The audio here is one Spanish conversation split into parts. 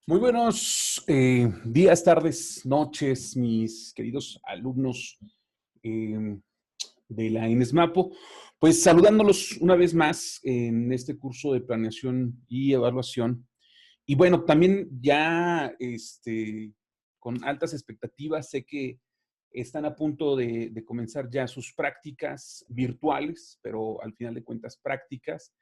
Muy buenos días, tardes, noches, mis queridos alumnos eh, de la INESMAPO. Pues saludándolos una vez más en este curso de planeación y evaluación. Y bueno, también ya con altas expectativas, sé que están a punto de comenzar ya sus prácticas virtuales, pero al final de cuentas prácticas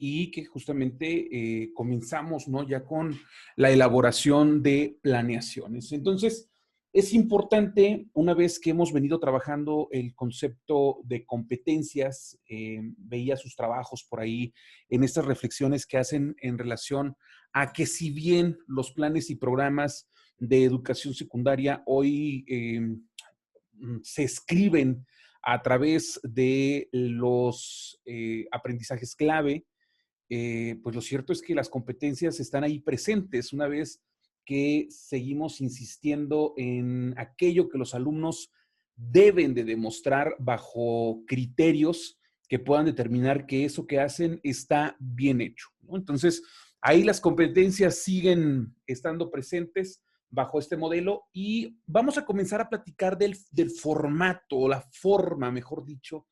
y que justamente comenzamos, ¿no? Ya con la elaboración de planeaciones. Entonces, es importante, una vez que hemos venido trabajando el concepto de competencias, veía sus trabajos por ahí en estas reflexiones que hacen en relación a que si bien los planes y programas de educación secundaria hoy se escriben a través de los aprendizajes clave, pues lo cierto es que las competencias están ahí presentes una vez que seguimos insistiendo en aquello que los alumnos deben de demostrar bajo criterios que puedan determinar que eso que hacen está bien hecho, ¿no? Entonces, ahí las competencias siguen estando presentes bajo este modelo y vamos a comenzar a platicar del formato, o la forma, mejor dicho,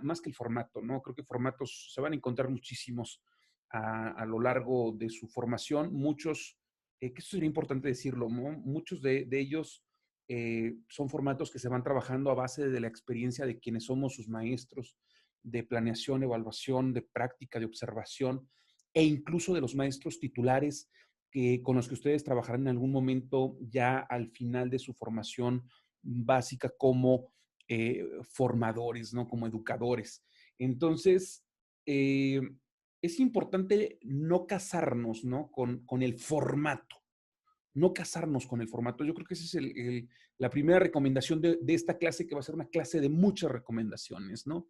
más que el formato, ¿no? Creo que formatos se van a encontrar muchísimos a lo largo de su formación. Muchos, que eso sería importante decirlo, ¿no? Muchos de ellos son formatos que se van trabajando a base de la experiencia de quienes somos sus maestros de planeación, evaluación, de práctica, de observación, e incluso de los maestros titulares con los que ustedes trabajarán en algún momento ya al final de su formación básica como formadores, ¿no? Como educadores. Entonces, eh, es importante no casarnos, ¿no? Con el formato, no casarnos con el formato. Yo creo que esa es la primera recomendación de esta clase, que va a ser una clase de muchas recomendaciones, ¿no?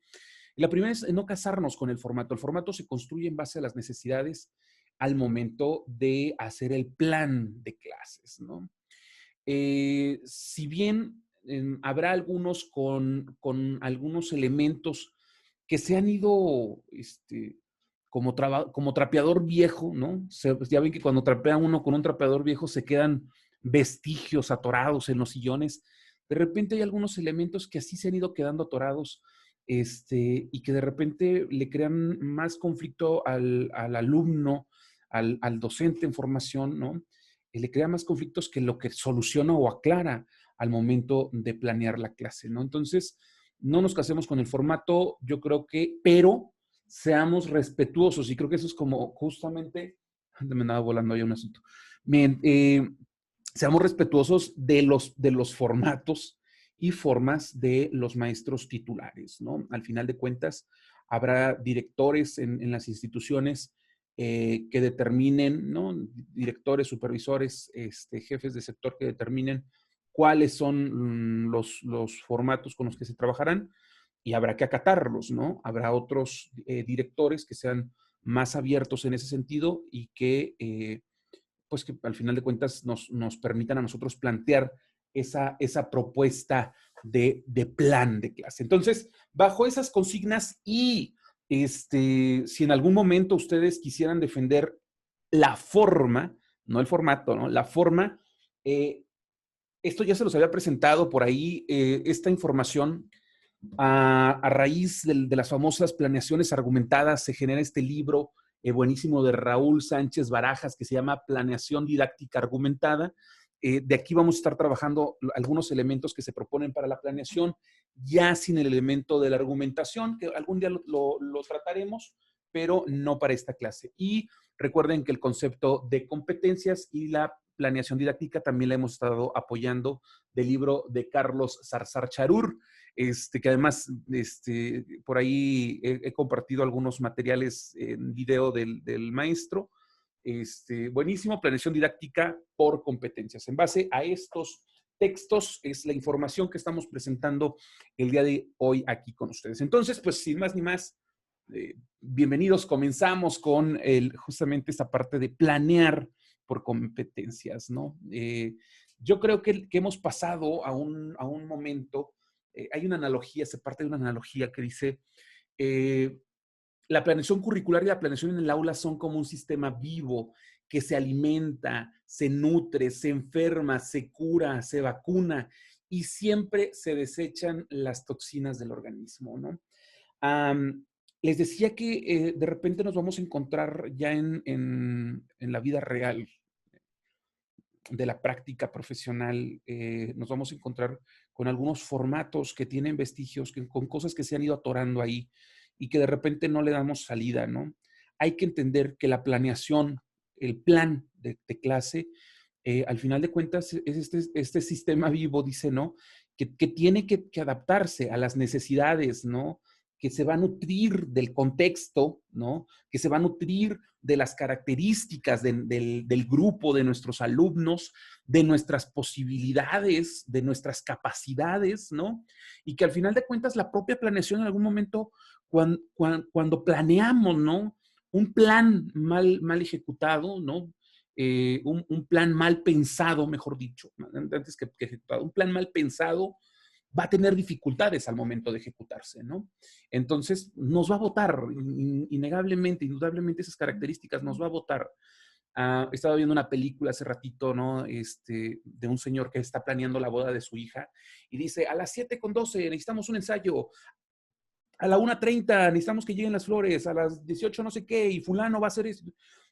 La primera es no casarnos con el formato. El formato se construye en base a las necesidades al momento de hacer el plan de clases, ¿no? Si bien habrá algunos con algunos elementos que se han ido como trapeador viejo, ¿no? Pues ya ven que cuando trapea uno con un trapeador viejo se quedan vestigios atorados en los sillones. De repente hay algunos elementos que así se han ido quedando atorados, y que de repente le crean más conflicto al alumno, al docente en formación, ¿no? Le crea más conflictos que lo que soluciona o aclara al momento de planear la clase, ¿no? Entonces, no nos casemos con el formato, yo creo que, pero seamos respetuosos, y creo que eso es como justamente, me andaba volando ahí un asunto. Bien, seamos respetuosos de los formatos y formas de los maestros titulares, ¿no? Al final de cuentas, habrá directores en las instituciones que determinen, ¿no? Directores, supervisores, jefes de sector que determinen cuáles son los formatos con los que se trabajarán y habrá que acatarlos, ¿no? Habrá otros directores que sean más abiertos en ese sentido y pues que al final de cuentas nos permitan a nosotros plantear esa propuesta de plan de clase. Entonces, bajo esas consignas y si en algún momento ustedes quisieran defender la forma, no el formato, ¿no? La forma, eh, esto ya se los había presentado por ahí, esta información a raíz de las famosas planeaciones argumentadas, se genera este libro buenísimo de Raúl Sánchez Barajas que se llama Planeación Didáctica Argumentada. De aquí vamos a estar trabajando algunos elementos que se proponen para la planeación, ya sin el elemento de la argumentación, que algún día lo trataremos, pero no para esta clase. Y recuerden que el concepto de competencias y la planeación didáctica también la hemos estado apoyando del libro de Carlos Zarzar Charur, que además por ahí he compartido algunos materiales en video del maestro. Buenísimo, planeación didáctica por competencias. En base a estos textos es la información que estamos presentando el día de hoy aquí con ustedes. Entonces, pues sin más ni más, bienvenidos. Comenzamos con justamente esta parte de planear por competencias, ¿no? Yo creo que hemos pasado a un momento, hay una analogía, se parte de una analogía que dice, eh, la planeación curricular y la planeación en el aula son como un sistema vivo que se alimenta, se nutre, se enferma, se cura, se vacuna y siempre se desechan las toxinas del organismo, ¿no? Am, Les decía que de repente nos vamos a encontrar ya en la vida real de la práctica profesional, nos vamos a encontrar con algunos formatos que tienen vestigios, con cosas que se han ido atorando ahí y que de repente no le damos salida, ¿no? Hay que entender que la planeación, el plan de clase, al final de cuentas es este sistema vivo, dice, ¿no? Que tiene que adaptarse a las necesidades, ¿no? Que se va a nutrir del contexto, ¿no? Que se va a nutrir de las características del grupo, de nuestros alumnos, de nuestras posibilidades, de nuestras capacidades, ¿no? Y que al final de cuentas la propia planeación en algún momento, cuando planeamos, ¿no? Un plan mal ejecutado, ¿no? Un plan mal pensado, mejor dicho, antes que ejecutado, un plan mal pensado va a tener dificultades al momento de ejecutarse, ¿no? Entonces, nos va a votar, innegablemente, indudablemente esas características nos va a votar. Estaba viendo una película hace ratito, ¿no? De un señor que está planeando la boda de su hija y dice, a las 7:12 necesitamos un ensayo, a la 1:30 necesitamos que lleguen las flores, a las 18 no sé qué, y fulano va a hacer eso.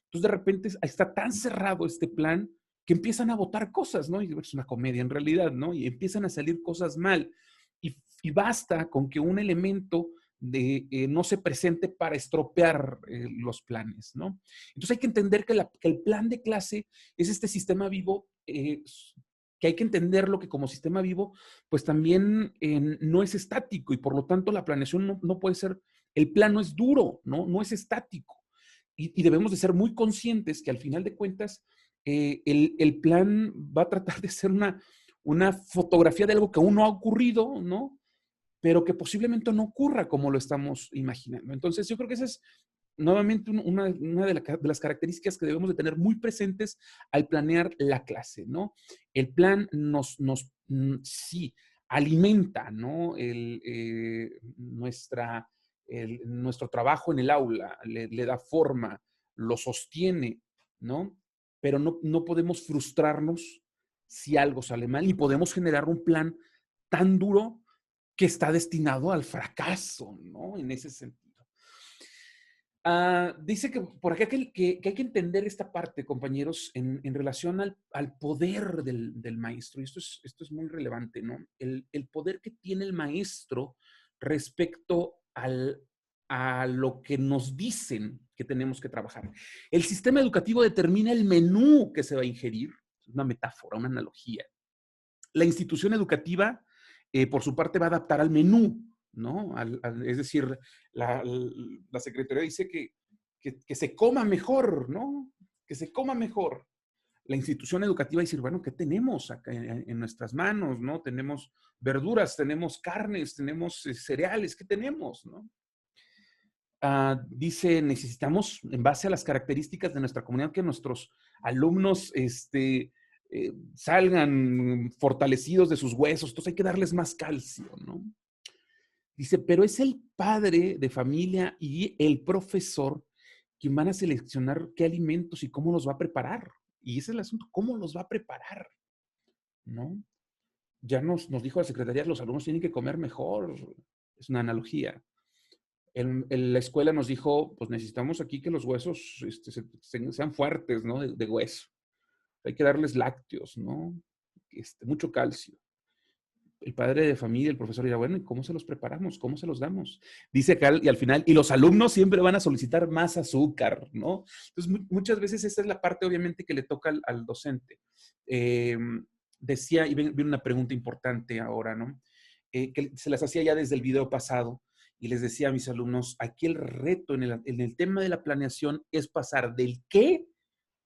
Entonces, de repente está tan cerrado este plan que empiezan a votar cosas, ¿no? Y es una comedia en realidad, ¿no? Y empiezan a salir cosas mal. Y basta con que un elemento no se presente para estropear los planes, ¿no? Entonces hay que entender que el plan de clase es este sistema vivo, que hay que entenderlo que como sistema vivo, pues también no es estático y por lo tanto la planeación no puede ser, el plan no es duro, ¿no? No es estático. Y debemos de ser muy conscientes que al final de cuentas el plan va a tratar de ser una fotografía de algo que aún no ha ocurrido, ¿no? Pero que posiblemente no ocurra como lo estamos imaginando. Entonces, yo creo que esa es nuevamente una de las características que debemos de tener muy presentes al planear la clase, ¿no? El plan sí, alimenta, ¿no? Nuestro trabajo en el aula, le da forma, lo sostiene, ¿no? Pero no podemos frustrarnos si algo sale mal y podemos generar un plan tan duro que está destinado al fracaso, ¿no? En ese sentido. Dice que por acá que hay que entender esta parte, compañeros, en relación al poder del maestro. Y esto es muy relevante, ¿no? El poder que tiene el maestro respecto a lo que nos dicen que tenemos que trabajar. El sistema educativo determina el menú que se va a ingerir. Es una metáfora, una analogía. La institución educativa, por su parte, va a adaptar al menú, ¿no? Es decir, la Secretaría dice que se coma mejor, ¿no? Que se coma mejor. La institución educativa va a decir, bueno, ¿qué tenemos acá en nuestras manos, no? Tenemos verduras, tenemos carnes, tenemos cereales, ¿qué tenemos, no? Dice, necesitamos, en base a las características de nuestra comunidad, que nuestros alumnos salgan fortalecidos de sus huesos, entonces hay que darles más calcio, ¿no? Dice, pero es el padre de familia y el profesor quien van a seleccionar qué alimentos y cómo los va a preparar. Y ese es el asunto, ¿cómo los va a preparar? ¿No? Ya nos dijo la secretaría, los alumnos tienen que comer mejor. Es una analogía. En la escuela nos dijo, pues necesitamos aquí que los huesos sean fuertes, ¿no? De hueso. Hay que darles lácteos, ¿no? Mucho calcio. El padre de familia, el profesor dirá, bueno, ¿y cómo se los preparamos? ¿Cómo se los damos? Dice acá y al final, y los alumnos siempre van a solicitar más azúcar, ¿no? Entonces, muchas veces esta es la parte, obviamente, que le toca al docente. Decía, y viene una pregunta importante ahora, ¿no? Que se las hacía ya desde el video pasado, y les decía a mis alumnos, aquí el reto en el tema de la planeación es pasar del qué,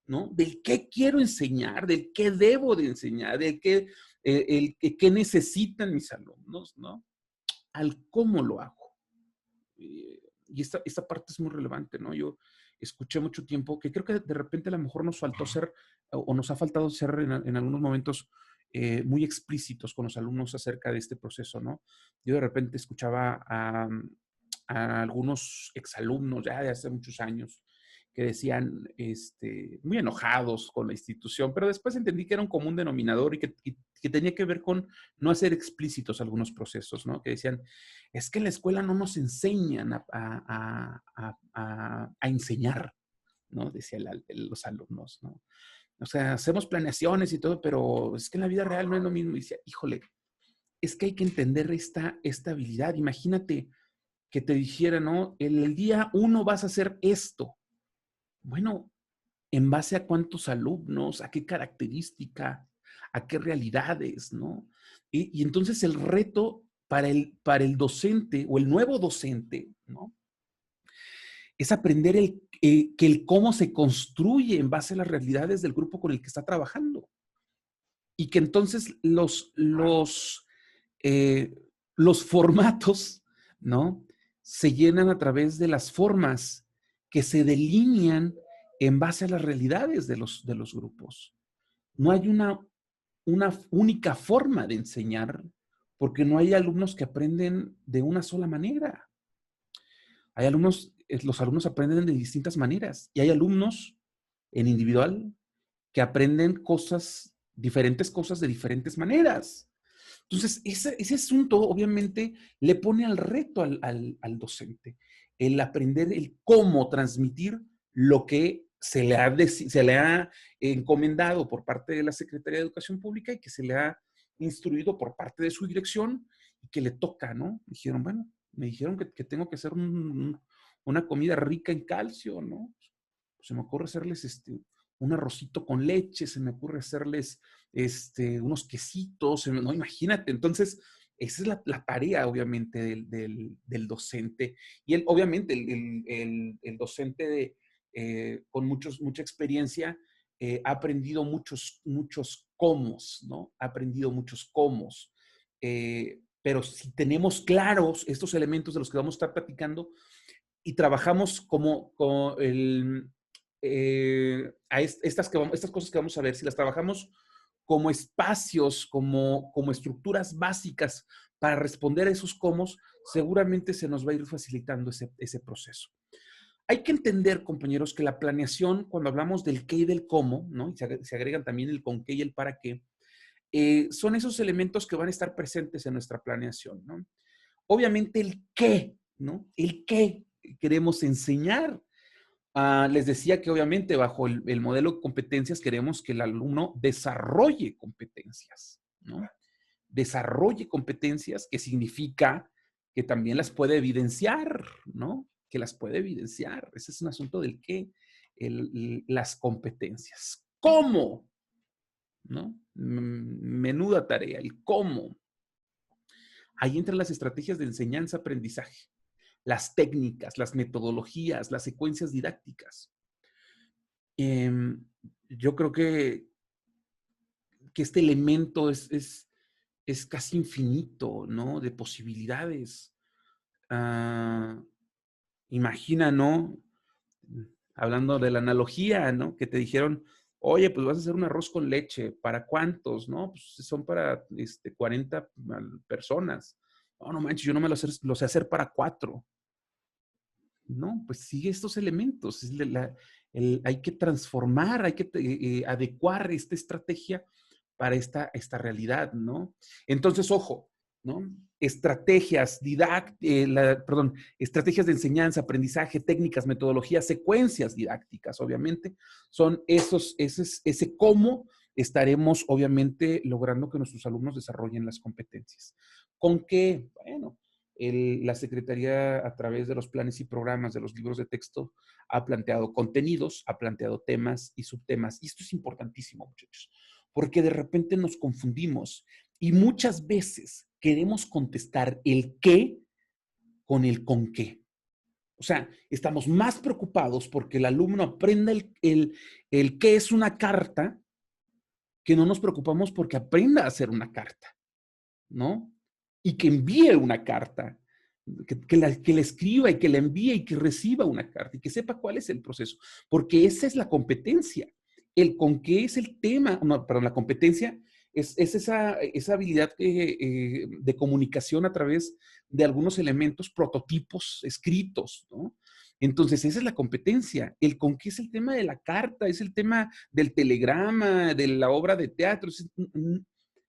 ¿no? Del qué quiero enseñar, del qué debo de enseñar, del qué necesitan mis alumnos, ¿no? Al cómo lo hago. Y esta parte es muy relevante, ¿no? Yo escuché mucho tiempo que creo que de repente a lo mejor nos faltó ser, o nos ha faltado ser en algunos momentos muy explícitos con los alumnos acerca de este proceso, ¿no? Yo de repente escuchaba a algunos exalumnos ya de hace muchos años que decían, muy enojados con la institución, pero después entendí que era un común denominador y que tenía que ver con no hacer explícitos algunos procesos, ¿no? Que decían, es que en la escuela no nos enseñan a enseñar, ¿no? Decían los alumnos, ¿no? O sea, hacemos planeaciones y todo, pero es que en la vida real no es lo mismo. Y decía, híjole, es que hay que entender esta habilidad. Imagínate que te dijera, ¿no? El día uno vas a hacer esto. Bueno, ¿en base a cuántos alumnos? ¿A qué característica? ¿A qué realidades? ¿No? Y entonces el reto para el docente o el nuevo docente, ¿no? Es aprender que el cómo se construye en base a las realidades del grupo con el que está trabajando. Y que entonces los formatos, ¿no? Se llenan a través de las formas que se delinean en base a las realidades de los grupos. No hay una única forma de enseñar porque no hay alumnos que aprenden de una sola manera. Hay alumnos, los alumnos aprenden de distintas maneras y hay alumnos en individual que aprenden diferentes cosas de diferentes maneras. Entonces, ese asunto obviamente le pone al reto al docente, el aprender el cómo transmitir lo que se le ha encomendado por parte de la Secretaría de Educación Pública y que se le ha instruido por parte de su dirección y que le toca, ¿no? Me dijeron que tengo que hacer una comida rica en calcio, ¿no? Se me ocurre hacerles un arrocito con leche, se me ocurre hacerles unos quesitos, no, imagínate. Entonces, esa es la tarea, obviamente, del docente. Y obviamente, el docente con mucha experiencia ha aprendido muchos cómo, ¿no? Ha aprendido muchos cómo. Pero si tenemos claros estos elementos de los que vamos a estar platicando y trabajamos estas cosas que vamos a ver, si las trabajamos como espacios, como estructuras básicas para responder a esos cómo, seguramente se nos va a ir facilitando ese proceso. Hay que entender, compañeros, que la planeación, cuando hablamos del qué y del cómo, ¿no? Y se agregan también el con qué y el para qué, son esos elementos que van a estar presentes en nuestra planeación, ¿no? Obviamente el qué, ¿no? El qué queremos enseñar. Les decía que obviamente bajo el modelo de competencias queremos que el alumno desarrolle competencias, ¿no? Desarrolle competencias, que significa que también las puede evidenciar, ¿no? Que las puede evidenciar. Ese es un asunto del qué, las competencias. ¿Cómo? ¿No? Menuda tarea, el cómo. Ahí entran las estrategias de enseñanza-aprendizaje, las técnicas, las metodologías, las secuencias didácticas. Yo creo que este elemento es casi infinito, ¿no? De posibilidades. Imagina, ¿no? Hablando de la analogía, ¿no? Que te dijeron, oye, pues vas a hacer un arroz con leche. ¿Para cuántos? No, pues son para 40 personas. No, no manches, yo no me lo sé hacer para 4. No, pues sigue estos elementos. Hay que transformar, hay que adecuar esta estrategia para esta realidad, ¿no? Entonces, ojo, ¿no? Estrategias estrategias de enseñanza, aprendizaje, técnicas, metodologías, secuencias didácticas, obviamente, son ese cómo estaremos, obviamente, logrando que nuestros alumnos desarrollen las competencias. ¿Con qué? Bueno, la Secretaría, a través de los planes y programas de los libros de texto, ha planteado contenidos, ha planteado temas y subtemas. Y esto es importantísimo, muchachos, porque de repente nos confundimos y muchas veces queremos contestar el qué con el con qué. O sea, estamos más preocupados porque el alumno aprenda el qué es una carta, que no nos preocupamos porque aprenda a hacer una carta, ¿no? Y que envíe una carta, que la escriba y que la envíe y que reciba una carta y que sepa cuál es el proceso, porque esa es la competencia. El con qué es el tema, no, perdón, la competencia Es esa habilidad de comunicación a través de algunos elementos, prototipos escritos, ¿no? Entonces, esa es la competencia. El con qué es el tema de la carta, es el tema del telegrama, de la obra de teatro.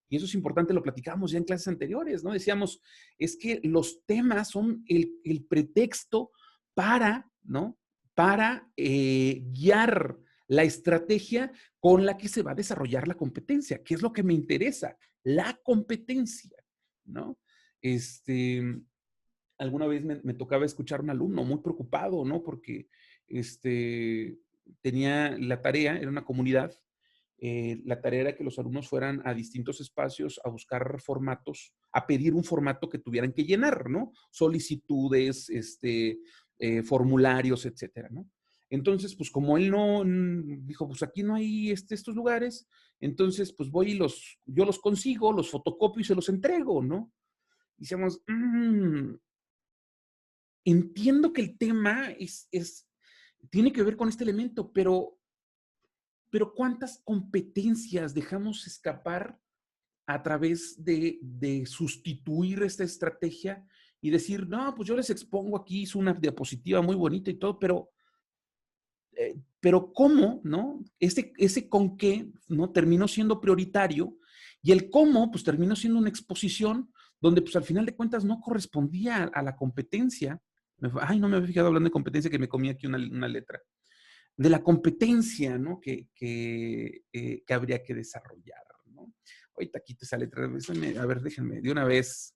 Y eso es importante, lo platicábamos ya en clases anteriores, ¿no? Decíamos, es que los temas son el pretexto para, ¿no? Para guiar la estrategia con la que se va a desarrollar la competencia, que es lo que me interesa, la competencia, ¿no? Alguna vez me tocaba escuchar a un alumno muy preocupado, ¿no? Porque tenía la tarea, era una comunidad, la tarea era que los alumnos fueran a distintos espacios a buscar formatos, a pedir un formato que tuvieran que llenar, ¿no? Solicitudes, formularios, etcétera, ¿no? Entonces, pues como él no dijo, pues aquí no hay estos lugares, entonces pues voy y yo los consigo, los fotocopio y se los entrego, ¿no? Y decíamos, entiendo que el tema tiene que ver con este elemento, pero ¿cuántas competencias dejamos escapar a través de sustituir esta estrategia y decir, no, pues yo les expongo aquí, hice una diapositiva muy bonita y todo, pero ¿cómo, no? Ese con qué, ¿no? Terminó siendo prioritario y el cómo, pues terminó siendo una exposición donde, pues al final de cuentas no correspondía a la competencia. Ay, no me había fijado hablando de competencia que me comí aquí una letra. De la competencia, ¿no? Que habría que desarrollar, ¿no? Ahorita aquí esa letra. A ver, déjenme, de una vez.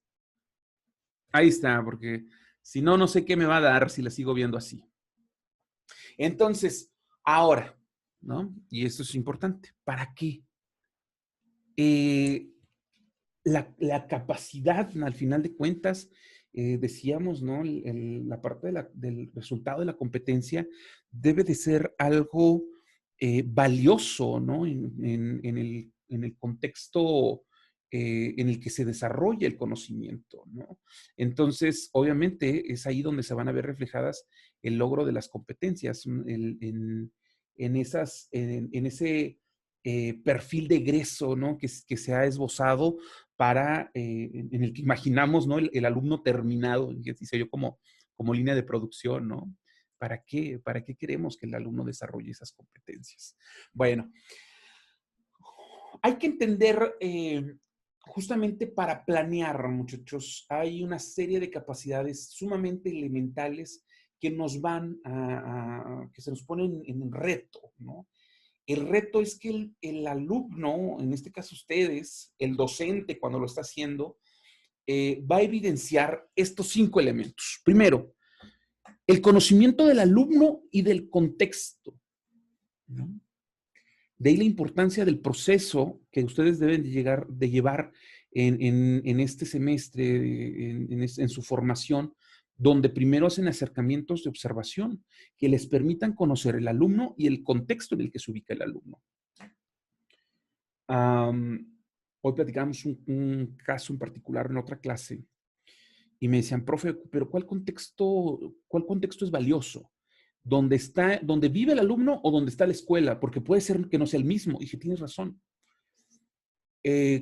Ahí está, porque si no, no sé qué me va a dar si la sigo viendo así. Entonces, ahora, ¿no? Y esto es importante. ¿Para qué? La capacidad, al final de cuentas, decíamos, ¿no? La parte del resultado de la competencia debe de ser algo valioso, ¿no? En el contexto en el que se desarrolla el conocimiento, ¿no? Entonces, obviamente, es ahí donde se van a ver reflejadas el logro de las competencias, en ese perfil de egreso, ¿no? Que se ha esbozado en el que imaginamos, ¿no? El alumno terminado, dice yo como línea de producción, ¿no? ¿Para qué? ¿Para qué queremos que el alumno desarrolle esas competencias? Bueno, hay que entender, justamente para planear, muchachos, hay una serie de capacidades sumamente elementales que que se nos ponen en reto, ¿no? El reto es que el alumno, en este caso ustedes, el docente cuando lo está haciendo, va a evidenciar estos 5 elementos. Primero, el conocimiento del alumno y del contexto, ¿no? De ahí la importancia del proceso que ustedes deben de llevar en este semestre, en su formación, donde primero hacen acercamientos de observación que les permitan conocer el alumno y el contexto en el que se ubica el alumno. Hoy platicamos un caso en particular en otra clase y me decían, profe, pero cuál contexto es valioso? ¿Dónde vive el alumno o dónde está la escuela? Porque puede ser que no sea el mismo. Y dije, tienes razón.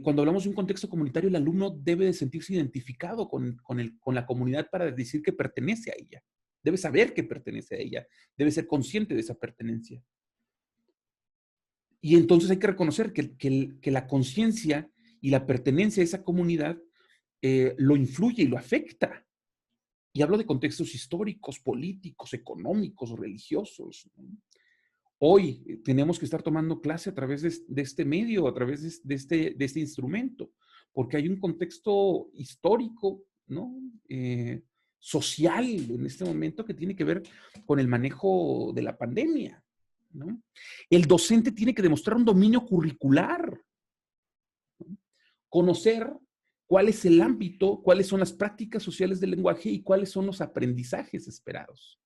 Cuando hablamos de un contexto comunitario, el alumno debe de sentirse identificado con la comunidad para decir que pertenece a ella. Debe saber que pertenece a ella. Debe ser consciente de esa pertenencia. Y entonces hay que reconocer que la conciencia y la pertenencia a esa comunidad lo influye y lo afecta. Y hablo de contextos históricos, políticos, económicos, religiosos, ¿no? Hoy tenemos que estar tomando clase a través de este medio, a través de este instrumento, porque hay un contexto histórico, ¿no? Social en este momento que tiene que ver con el manejo de la pandemia, ¿no? El docente tiene que demostrar un dominio curricular, ¿no? Conocer cuál es el ámbito, cuáles son las prácticas sociales del lenguaje y cuáles son los aprendizajes esperados.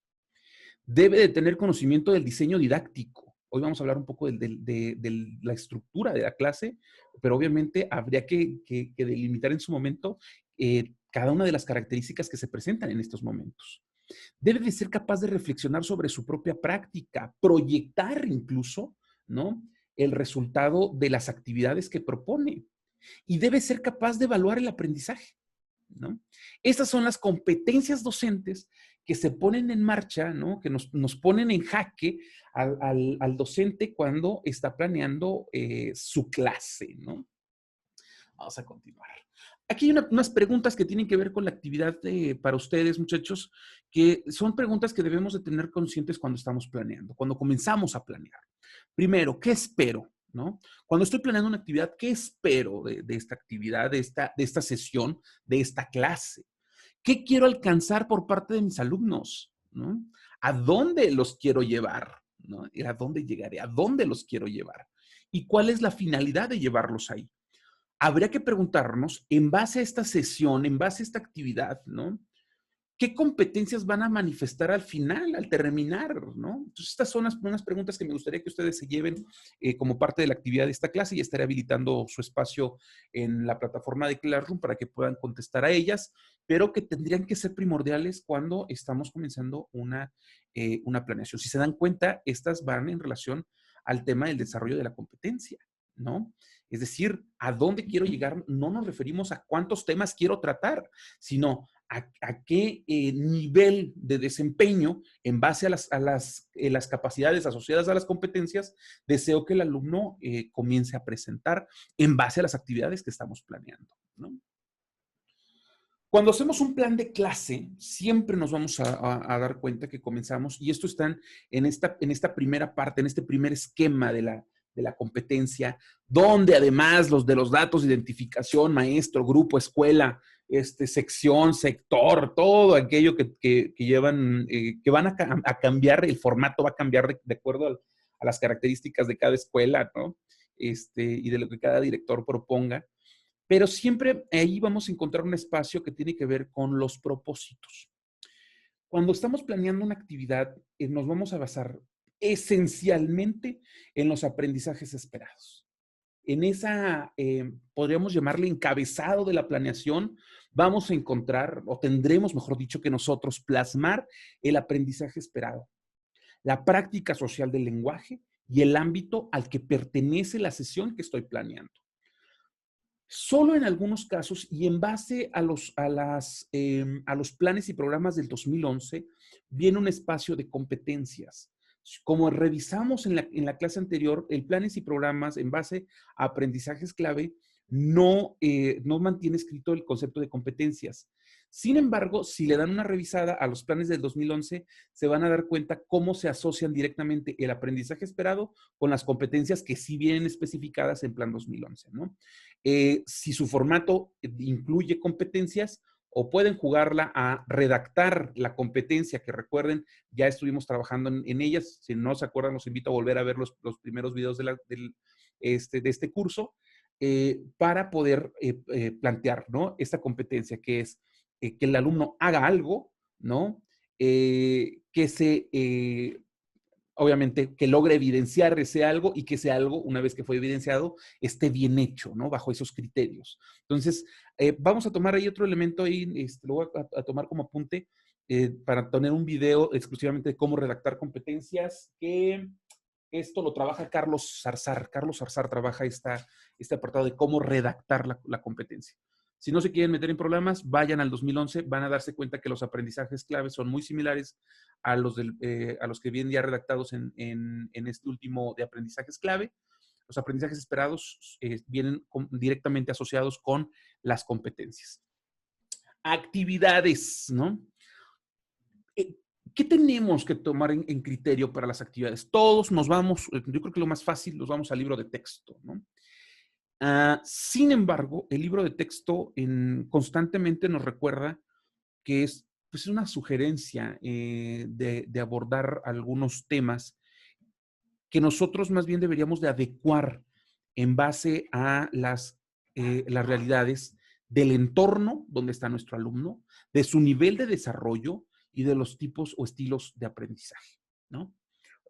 Debe de tener conocimiento del diseño didáctico. Hoy vamos a hablar un poco de la estructura de la clase, pero obviamente habría que delimitar en su momento cada una de las características que se presentan en estos momentos. Debe de ser capaz de reflexionar sobre su propia práctica, proyectar incluso, ¿no? el resultado de las actividades que propone y debe ser capaz de evaluar el aprendizaje, ¿no? Estas son las competencias docentes que se ponen en marcha, ¿no? Que nos ponen en jaque al docente cuando está planeando su clase, ¿no? Vamos a continuar. Aquí hay unas preguntas que tienen que ver con la actividad para ustedes, muchachos, que son preguntas que debemos de tener conscientes cuando estamos planeando, cuando comenzamos a planear. Primero, ¿qué espero? ¿No? Cuando estoy planeando una actividad, ¿qué espero de esta actividad, de esta sesión, de esta clase? ¿Qué quiero alcanzar por parte de mis alumnos? ¿No? ¿A dónde los quiero llevar? ¿No? ¿A dónde llegaré? ¿A dónde los quiero llevar? ¿Y cuál es la finalidad de llevarlos ahí? Habría que preguntarnos, en base a esta sesión, en base a esta actividad, ¿no? ¿Qué competencias van a manifestar al final, al terminar, ¿no? Entonces, estas son unas preguntas que me gustaría que ustedes se lleven como parte de la actividad de esta clase y estaré habilitando su espacio en la plataforma de Classroom para que puedan contestar a ellas, pero que tendrían que ser primordiales cuando estamos comenzando una planeación. Si se dan cuenta, estas van en relación al tema del desarrollo de la competencia, ¿no? Es decir, ¿a dónde quiero llegar? No nos referimos a cuántos temas quiero tratar, sino a qué nivel de desempeño en base a las capacidades asociadas a las competencias deseo que el alumno comience a presentar en base a las actividades que estamos planeando, ¿no? Cuando hacemos un plan de clase, siempre nos vamos a dar cuenta que comenzamos, y esto está en esta primera parte, en este primer esquema de la competencia, donde además los de los datos de identificación, maestro, grupo, escuela, sección, sector, todo aquello que llevan, que van a cambiar, el formato va a cambiar de acuerdo a las características de cada escuela, ¿no? Y de lo que cada director proponga. Pero siempre ahí vamos a encontrar un espacio que tiene que ver con los propósitos. Cuando estamos planeando una actividad, nos vamos a basar esencialmente en los aprendizajes esperados. En esa, podríamos llamarle encabezado de la planeación, vamos a encontrar, o tendremos, mejor dicho, que nosotros plasmar el aprendizaje esperado, la práctica social del lenguaje y el ámbito al que pertenece la sesión que estoy planeando. Solo en algunos casos y en base a los planes y programas del 2011, viene un espacio de competencias. Como revisamos en la clase anterior, el planes y programas en base a aprendizajes clave no mantiene escrito el concepto de competencias. Sin embargo, si le dan una revisada a los planes del 2011, se van a dar cuenta cómo se asocian directamente el aprendizaje esperado con las competencias que sí vienen especificadas en plan 2011, ¿no? Si su formato incluye competencias o pueden jugarla a redactar la competencia, que recuerden, ya estuvimos trabajando en ellas. Si no se acuerdan, los invito a volver a ver los primeros videos de este curso para poder plantear, ¿no? Esta competencia que es que el alumno haga algo, ¿no? Obviamente, que logre evidenciar ese algo y que ese algo, una vez que fue evidenciado, esté bien hecho, ¿no? Bajo esos criterios. Entonces, vamos a tomar ahí otro elemento, ahí, lo voy a tomar como apunte para tener un video exclusivamente de cómo redactar competencias, que esto lo trabaja Carlos Zarzar. Carlos Zarzar trabaja este apartado de cómo redactar la competencia. Si no se quieren meter en problemas, vayan al 2011, van a darse cuenta que los aprendizajes claves son muy similares a los que vienen ya redactados en este último de aprendizajes clave. Los aprendizajes esperados vienen directamente asociados con las competencias. Actividades, ¿no? ¿Qué tenemos que tomar en criterio para las actividades? Todos nos vamos, yo creo que lo más fácil, nos vamos al libro de texto, ¿no? Sin embargo, el libro de texto constantemente nos recuerda que es pues, una sugerencia de abordar algunos temas que nosotros más bien deberíamos de adecuar en base a las realidades del entorno donde está nuestro alumno, de su nivel de desarrollo y de los tipos o estilos de aprendizaje, ¿no?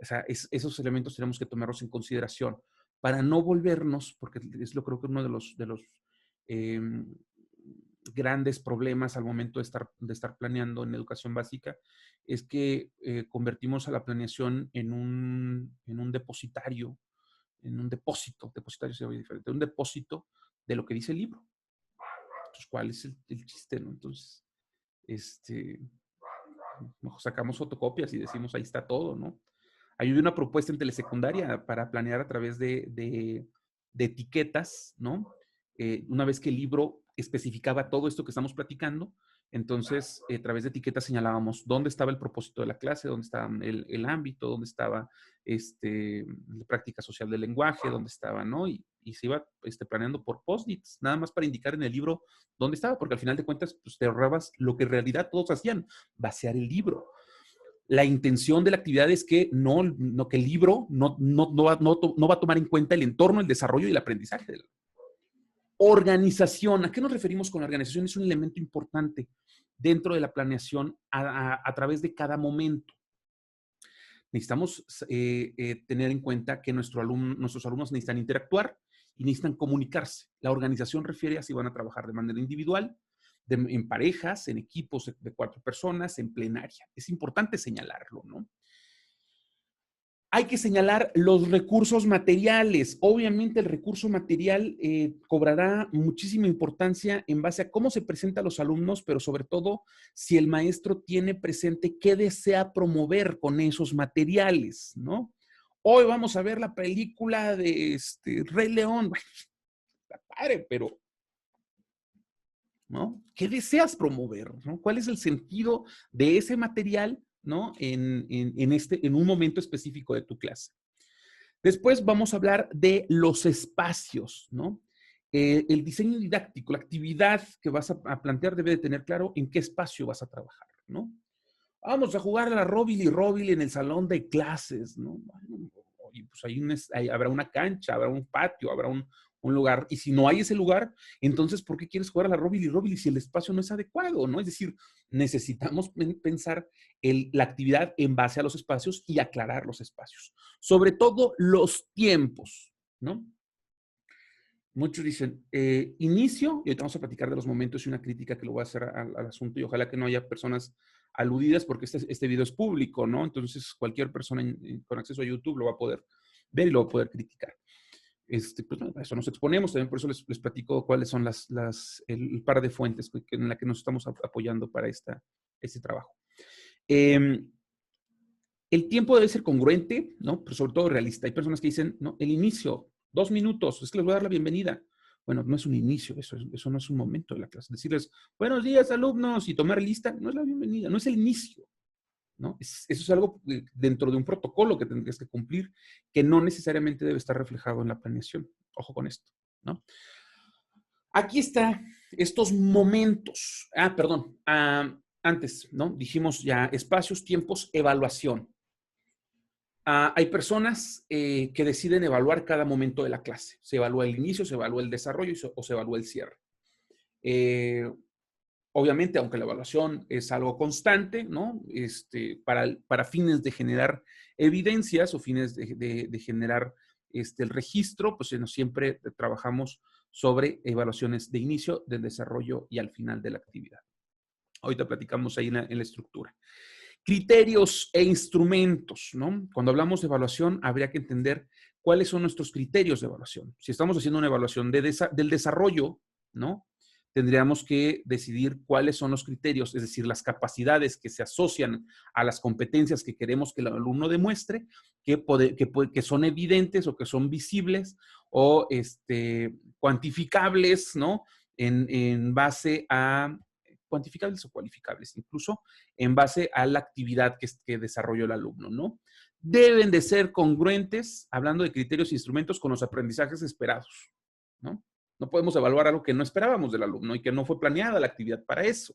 O sea, esos elementos tenemos que tomarlos en consideración para no volvernos, porque es lo creo que uno de los eh, grandes problemas al momento de estar planeando en educación básica, es que convertimos a la planeación en un depositario en un depósito, depositario se oye diferente, un depósito de lo que dice el libro. Entonces, ¿cuál es el chiste, no? Entonces, sacamos fotocopias y decimos, ahí está todo, ¿no? Hay una propuesta en telesecundaria para planear a través de etiquetas, ¿no? Una vez que el libro especificaba todo esto que estamos platicando, entonces a través de etiquetas señalábamos dónde estaba el propósito de la clase, dónde estaba el ámbito, dónde estaba la práctica social del lenguaje, dónde estaba, ¿no? Y se iba planeando por post-its, nada más para indicar en el libro dónde estaba, porque al final de cuentas pues, te ahorrabas lo que en realidad todos hacían, vaciar el libro. La intención de la actividad es que que el libro no va a tomar en cuenta el entorno, el desarrollo y el aprendizaje. Organización. ¿A qué nos referimos con la organización? Es un elemento importante dentro de la planeación a través de cada momento. Necesitamos tener en cuenta que nuestros alumnos necesitan interactuar y necesitan comunicarse. La organización refiere a si van a trabajar de manera individual, en parejas, en equipos de 4 personas, en plenaria. Es importante señalarlo, ¿no? Hay que señalar los recursos materiales. Obviamente el recurso material cobrará muchísima importancia en base a cómo se presenta a los alumnos, pero sobre todo si el maestro tiene presente qué desea promover con esos materiales, ¿no? Hoy vamos a ver la película de Rey León. Bueno, está padre, pero ¿no? ¿Qué deseas promover? ¿No? ¿Cuál es el sentido de ese material, ¿no? En un momento específico de tu clase? Después vamos a hablar de los espacios, ¿no? El diseño didáctico, la actividad que vas a plantear debe de tener claro en qué espacio vas a trabajar, ¿no? Vamos a jugar a la Róbil y Róbil en el salón de clases, ¿no? Bueno, y pues habrá una cancha, habrá un patio, habrá un lugar. Y si no hay ese lugar, entonces, ¿por qué quieres jugar a la Róbil y Róbil si el espacio no es adecuado, ¿no? Es decir, necesitamos pensar la actividad en base a los espacios y aclarar los espacios. Sobre todo los tiempos, ¿no? Muchos dicen, inicio, y ahorita vamos a platicar de los momentos y una crítica que lo voy a hacer al asunto y ojalá que no haya personas aludidas porque este video es público, ¿no? Entonces cualquier persona con acceso a YouTube lo va a poder ver y lo va a poder criticar. Pues, a eso nos exponemos, también por eso les platico cuáles son el par de fuentes en la que nos estamos apoyando para este trabajo. El tiempo debe ser congruente, ¿no? Pero sobre todo realista. Hay personas que dicen, no, el inicio, 2 minutos, es que les voy a dar la bienvenida. Bueno, no es un inicio, eso no es un momento de la clase. Decirles, buenos días, alumnos, y tomar lista, no es la bienvenida, no es el inicio, ¿no? Eso es algo dentro de un protocolo que tendrías que cumplir, que no necesariamente debe estar reflejado en la planeación. Ojo con esto, ¿no? Aquí está estos momentos. Perdón. Antes, ¿no? Dijimos ya espacios, tiempos, evaluación. Hay personas que deciden evaluar cada momento de la clase. Se evalúa el inicio, se evalúa el desarrollo o se evalúa el cierre. Obviamente, aunque la evaluación es algo constante, ¿no? Para fines de generar evidencias o fines de generar el registro, pues siempre trabajamos sobre evaluaciones de inicio, del desarrollo y al final de la actividad. Ahorita platicamos ahí en la estructura. Criterios e instrumentos, ¿no? Cuando hablamos de evaluación, habría que entender cuáles son nuestros criterios de evaluación. Si estamos haciendo una evaluación del desarrollo, ¿no? Tendríamos que decidir cuáles son los criterios, es decir, las capacidades que se asocian a las competencias que queremos que el alumno demuestre, que son evidentes o que son visibles o cuantificables, ¿no? En base a cuantificables o cualificables, incluso en base a la actividad que desarrolló el alumno, ¿no? Deben de ser congruentes, hablando de criterios e instrumentos, con los aprendizajes esperados, ¿no? No podemos evaluar algo que no esperábamos del alumno y que no fue planeada la actividad para eso.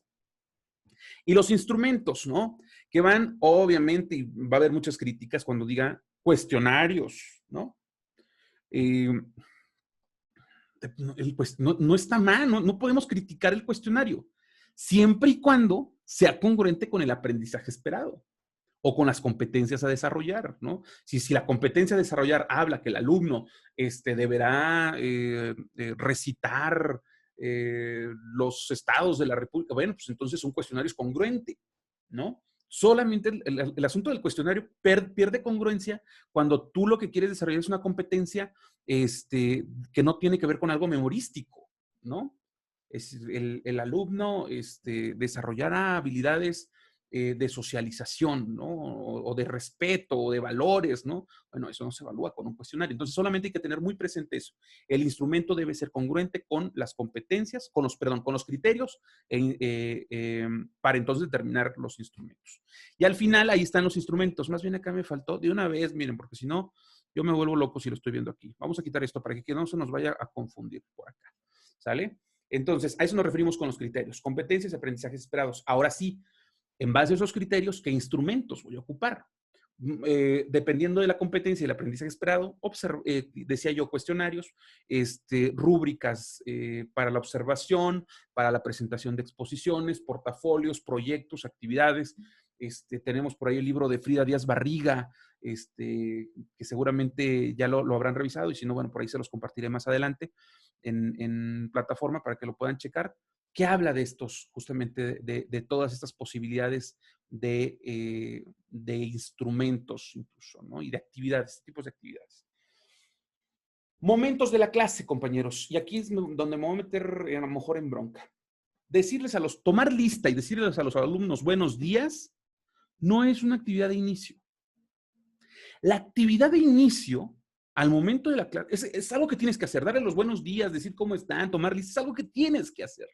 Y los instrumentos, ¿no? Que van, obviamente, y va a haber muchas críticas cuando diga cuestionarios, ¿no? Pues no está mal, no podemos criticar el cuestionario, siempre y cuando sea congruente con el aprendizaje esperado o con las competencias a desarrollar, ¿no? Si la competencia a desarrollar habla que el alumno deberá recitar los estados de la República, bueno, pues entonces un cuestionario es congruente, ¿no? Solamente el asunto del cuestionario pierde congruencia cuando tú lo que quieres desarrollar es una competencia que no tiene que ver con algo memorístico, ¿no? Es el alumno desarrollará habilidades de socialización, ¿no? O de respeto, o de valores, ¿no? Bueno, eso no se evalúa con un cuestionario. Entonces, solamente hay que tener muy presente eso. El instrumento debe ser congruente con las competencias, con los criterios, para entonces determinar los instrumentos. Y al final, ahí están los instrumentos. Más bien acá me faltó de una vez, miren, porque si no, yo me vuelvo loco si lo estoy viendo aquí. Vamos a quitar esto para que no se nos vaya a confundir por acá. ¿Sale? Entonces, a eso nos referimos con los criterios. Competencias y aprendizajes esperados. Ahora sí, en base a esos criterios, ¿qué instrumentos voy a ocupar? Dependiendo de la competencia y el aprendizaje esperado, decía yo, cuestionarios, rúbricas para la observación, para la presentación de exposiciones, portafolios, proyectos, actividades. Tenemos por ahí el libro de Frida Díaz Barriga, que seguramente ya lo habrán revisado, y si no, bueno, por ahí se los compartiré más adelante en plataforma para que lo puedan checar, que habla de estos, justamente de todas estas posibilidades de instrumentos incluso, ¿no? Y de actividades, tipos de actividades. Momentos de la clase, compañeros, y aquí es donde me voy a meter a lo mejor en bronca. Tomar lista y decirles a los alumnos buenos días no es una actividad de inicio. La actividad de inicio, al momento de la clase, es algo que tienes que hacer. Darle los buenos días, decir cómo están, tomar lista, es algo que tienes que hacer.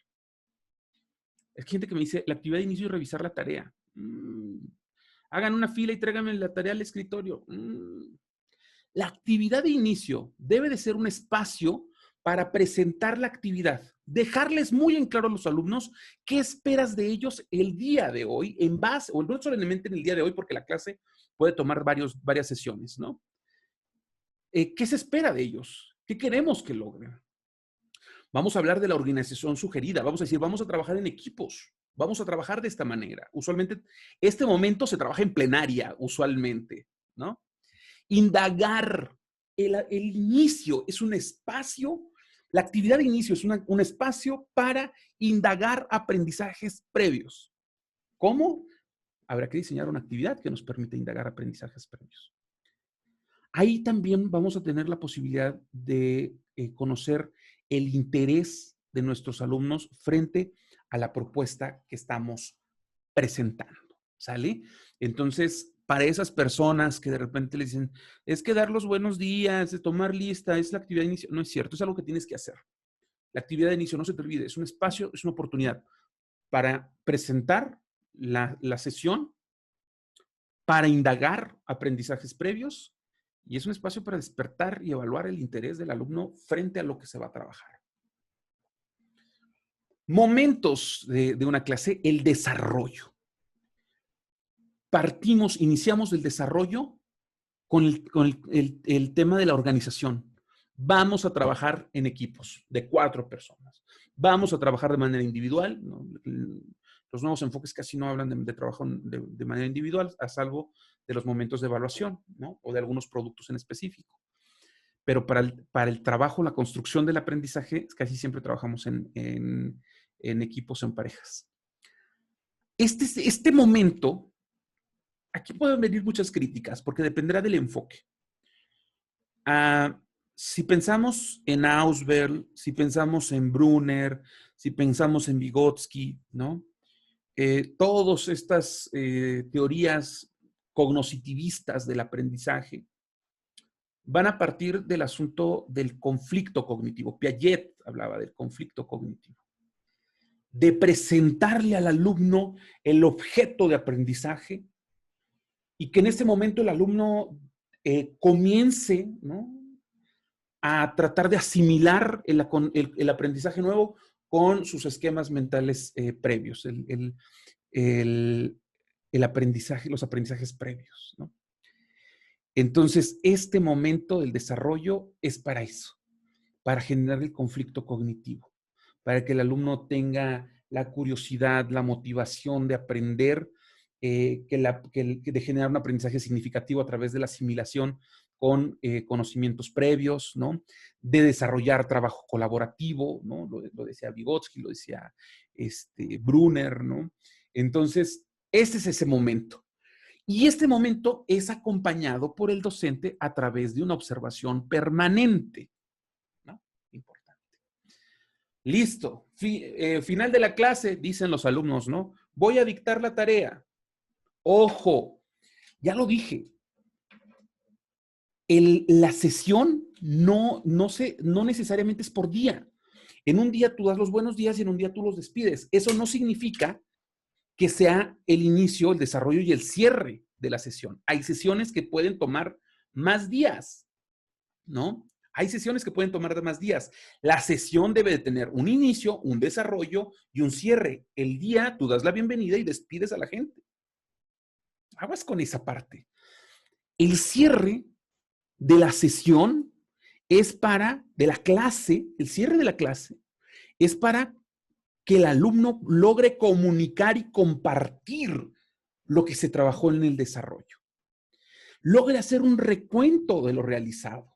Hay gente que me dice, la actividad de inicio es revisar la tarea. Hagan una fila y tráiganme la tarea al escritorio. La actividad de inicio debe de ser un espacio para presentar la actividad. Dejarles muy en claro a los alumnos qué esperas de ellos el día de hoy, en base, o no solamente en el día de hoy, porque la clase puede tomar varias sesiones, ¿no? ¿Qué se espera de ellos? ¿Qué queremos que logren? Vamos a hablar de la organización sugerida. Vamos a decir, vamos a trabajar en equipos. Vamos a trabajar de esta manera. Usualmente, este momento se trabaja en plenaria, usualmente, ¿no? Indagar. El inicio es un espacio, la actividad de inicio es un espacio para indagar aprendizajes previos. ¿Cómo? Habrá que diseñar una actividad que nos permita indagar aprendizajes previos. Ahí también vamos a tener la posibilidad de conocer el interés de nuestros alumnos frente a la propuesta que estamos presentando, ¿sale? Entonces, para esas personas que de repente le dicen, es que dar los buenos días, es tomar lista, es la actividad de inicio, no es cierto, es algo que tienes que hacer. La actividad de inicio, no se te olvide, es un espacio, es una oportunidad para presentar la sesión, para indagar aprendizajes previos, y es un espacio para despertar y evaluar el interés del alumno frente a lo que se va a trabajar. Momentos de una clase, el desarrollo. Iniciamos el desarrollo con el tema de la organización. Vamos a trabajar en equipos de 4 personas. Vamos a trabajar de manera individual, ¿no? Los nuevos enfoques casi no hablan de trabajo de manera individual, a salvo de los momentos de evaluación, ¿no? O de algunos productos en específico. Pero para el trabajo, la construcción del aprendizaje, casi siempre trabajamos en equipos, en parejas. Este momento, aquí pueden venir muchas críticas, porque dependerá del enfoque. Si pensamos en Ausberg, si pensamos en Brunner, si pensamos en Vygotsky, ¿no? Todas estas teorías cognoscitivistas del aprendizaje van a partir del asunto del conflicto cognitivo. Piaget hablaba del conflicto cognitivo. De presentarle al alumno el objeto de aprendizaje y que en ese momento el alumno comience, ¿no?, a tratar de asimilar el aprendizaje nuevo con sus esquemas mentales previos, el aprendizaje, los aprendizajes previos, ¿no? Entonces, este momento del desarrollo es para eso, para generar el conflicto cognitivo, para que el alumno tenga la curiosidad, la motivación de aprender, de generar un aprendizaje significativo a través de la asimilación con conocimientos previos, ¿no? De desarrollar trabajo colaborativo, ¿no? Lo decía Vygotsky, lo decía Brunner, ¿no? Entonces, Este es ese momento. Y este momento es acompañado por el docente a través de una observación permanente, ¿no? Importante. Listo. Final de la clase, dicen los alumnos, ¿no? Voy a dictar la tarea. Ojo, ya lo dije. La sesión no necesariamente es por día. En un día tú das los buenos días y en un día tú los despides. Eso no significa que sea el inicio, el desarrollo y el cierre de la sesión. Hay sesiones que pueden tomar más días, ¿no? Hay sesiones que pueden tomar más días. La sesión debe de tener un inicio, un desarrollo y un cierre. El día tú das la bienvenida y despides a la gente. Aguas con esa parte. El cierre de la sesión es de la clase, el cierre de la clase es para que el alumno logre comunicar y compartir lo que se trabajó en el desarrollo. Logre hacer un recuento de lo realizado.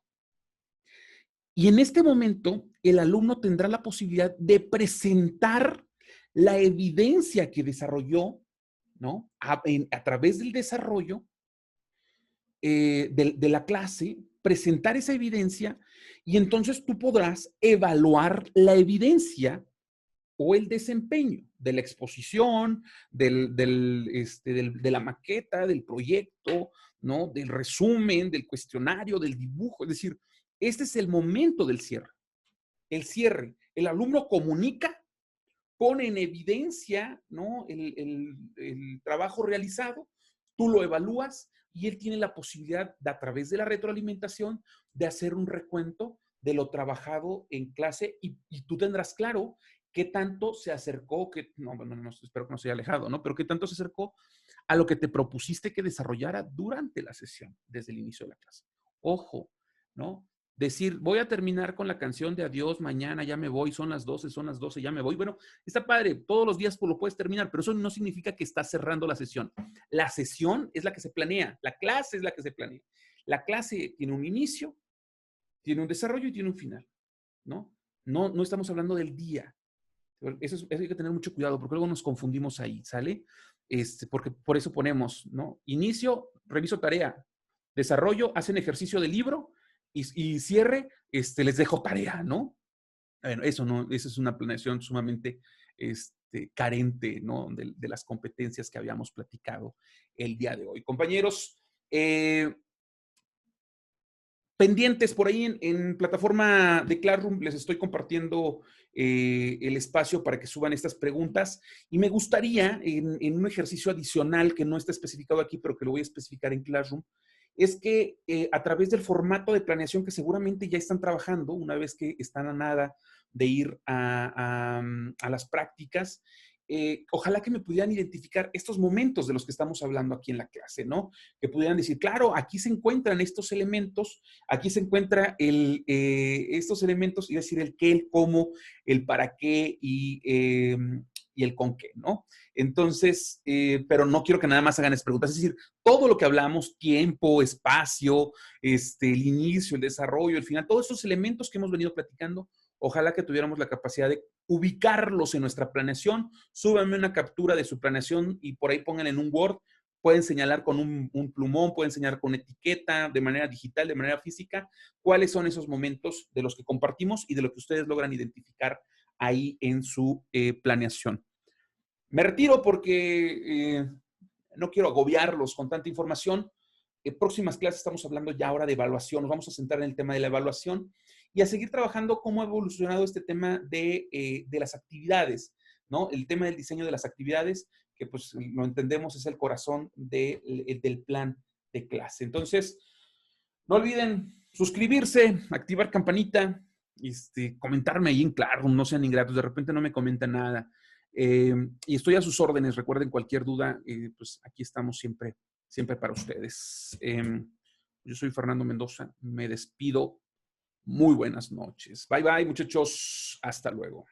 Y en este momento, el alumno tendrá la posibilidad de presentar la evidencia que desarrolló, ¿no? A través del desarrollo de la clase, presentar esa evidencia y entonces tú podrás evaluar la evidencia o el desempeño de la exposición, de la maqueta, del proyecto, ¿no? Del resumen, del cuestionario, del dibujo. Es decir, este es el momento del cierre. El cierre. El alumno comunica, pone en evidencia, ¿no? el trabajo realizado, tú lo evalúas y él tiene la posibilidad de, a través de la retroalimentación, de hacer un recuento de lo trabajado en clase y tú tendrás claro qué tanto se acercó, espero que no se haya alejado, ¿no? Pero qué tanto se acercó a lo que te propusiste que desarrollara durante la sesión, desde el inicio de la clase. Ojo, ¿no? Decir, voy a terminar con la canción de adiós, mañana ya me voy, son las 12, ya me voy. Bueno, está padre, todos los días lo puedes terminar, pero eso no significa que estás cerrando la sesión. La sesión es la que se planea, la clase es la que se planea. La clase tiene un inicio, tiene un desarrollo y tiene un final, ¿no? No estamos hablando del día. Eso hay que tener mucho cuidado porque luego nos confundimos ahí, ¿sale? Porque por eso ponemos, ¿no? Inicio, reviso tarea. Desarrollo, hacen ejercicio de libro y cierre, les dejo tarea, ¿no? Bueno, eso no, eso es una planeación sumamente carente, ¿no? De las competencias que habíamos platicado el día de hoy. Compañeros, pendientes por ahí en plataforma de Classroom, les estoy compartiendo el espacio para que suban estas preguntas y me gustaría en un ejercicio adicional que no está especificado aquí, pero que lo voy a especificar en Classroom, es que a través del formato de planeación que seguramente ya están trabajando, una vez que están a nada de ir a las prácticas, ojalá que me pudieran identificar estos momentos de los que estamos hablando aquí en la clase, ¿no? Que pudieran decir, claro, aquí se encuentran estos elementos, aquí se encuentra estos elementos, y decir el qué, el cómo, el para qué y el con qué, ¿no? Entonces, pero no quiero que nada más hagan esas preguntas, es decir, todo lo que hablamos, tiempo, espacio, el inicio, el desarrollo, el final, todos esos elementos que hemos venido platicando, ojalá que tuviéramos la capacidad de ubicarlos en nuestra planeación. Súbanme una captura de su planeación y por ahí pongan en un Word. Pueden señalar con un plumón, pueden señalar con etiqueta, de manera digital, de manera física, cuáles son esos momentos de los que compartimos y de lo que ustedes logran identificar ahí en su planeación. Me retiro porque no quiero agobiarlos con tanta información. En próximas clases estamos hablando ya ahora de evaluación. Nos vamos a centrar en el tema de la evaluación y a seguir trabajando cómo ha evolucionado este tema de las actividades, ¿no? El tema del diseño de las actividades, que pues lo entendemos es el corazón del plan de clase. Entonces, no olviden suscribirse, activar campanita, comentarme ahí en Classroom, no sean ingratos, de repente no me comentan nada. Y estoy a sus órdenes, recuerden cualquier duda, pues aquí estamos siempre, siempre para ustedes. Yo soy Fernando Mendoza, me despido. Muy buenas noches. Bye bye, muchachos. Hasta luego.